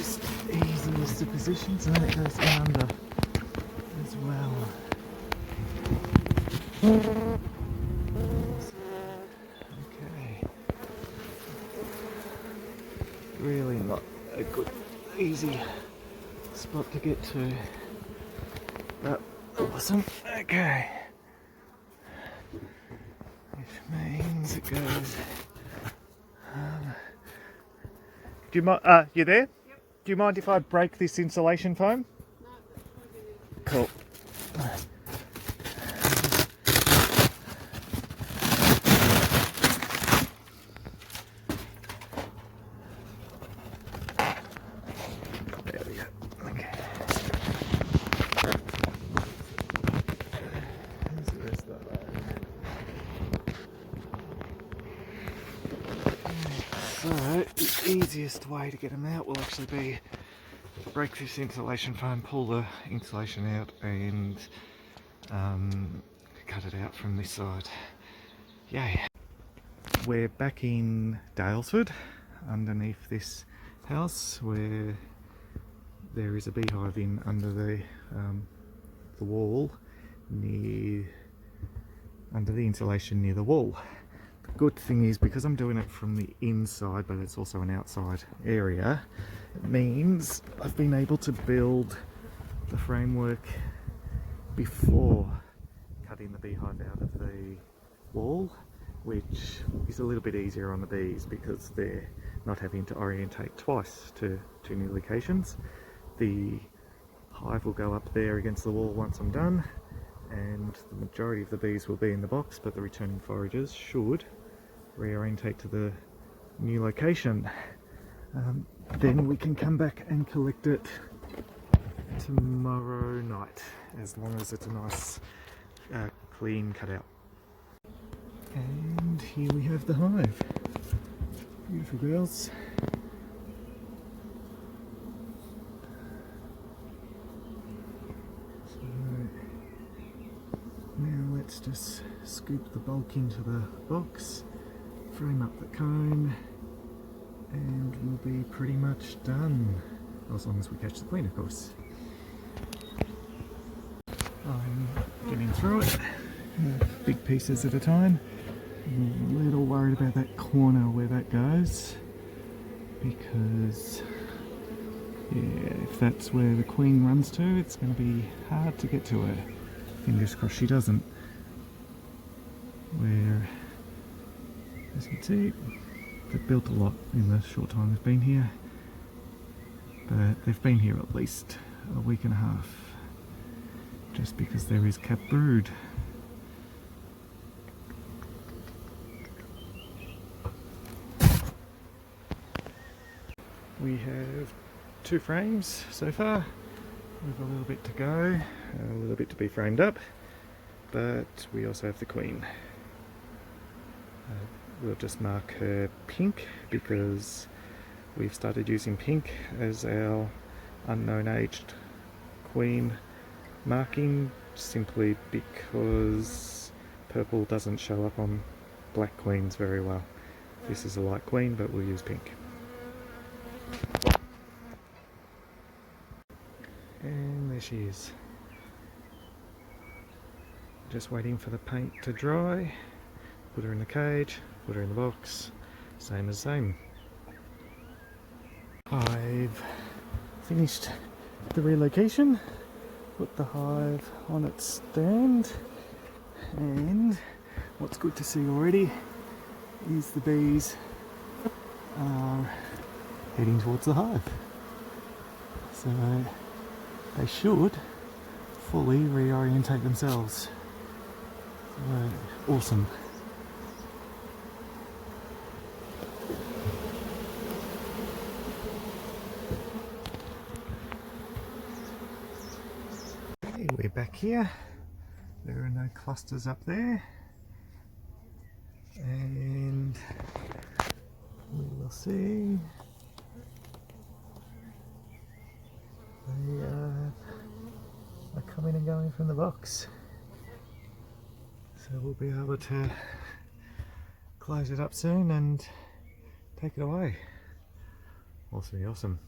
most easiest to position, so then it goes in under as well. Okay. Really not a good, easy spot to get to. But awesome. Okay. Which means it goes. Do you mind? You there? Yep. Do you mind if I break this insulation foam? No. Cool. There we go. Okay. Here's the rest of that. So, the easiest way to get them out will actually be break this insulation foam, pull the insulation out and cut it out from this side. Yay! We're back in Dalesford, underneath this house where there is a beehive in under the wall, under the insulation near the wall. The good thing is, because I'm doing it from the inside, but it's also an outside area, it means I've been able to build the framework before cutting the beehive out of the wall, which is a little bit easier on the bees because they're not having to orientate twice to two new locations. The hive will go up there against the wall once I'm done, and the majority of the bees will be in the box, but the returning foragers should reorientate to the new location. Then we can come back and collect it tomorrow night, as long as it's a nice clean cutout. And here we have the hive. Beautiful girls. So now let's just scoop the bulk into the box, frame up the comb, and we'll be pretty much done, as long as we catch the queen, of course. I'm getting through it, big pieces at a time. I'm a little worried about that corner where that goes, because yeah, if that's where the queen runs to, it's going to be hard to get to her. Fingers crossed she doesn't. Where, as you can see, they've built a lot in the short time they've been here, but they've been here at least a week and a half, just because there is capped brood. We have 2 frames so far, with a little bit to go, a little bit to be framed up, but we also have the queen. We'll just mark her pink because we've started using pink as our unknown aged queen marking, simply because purple doesn't show up on black queens very well. This is a light queen, but we'll use pink. And there she is. Just waiting for the paint to dry. Put her in the cage, put her in the box, same as same. I've finished the relocation, put the hive on its stand, and what's good to see already is the bees are heading towards the hive. So they should fully reorientate themselves. So, awesome. Okay, we're back here. There are no clusters up there. And we will see. They are coming and going from the box. So we'll be able to close it up soon and take it away. Awesome.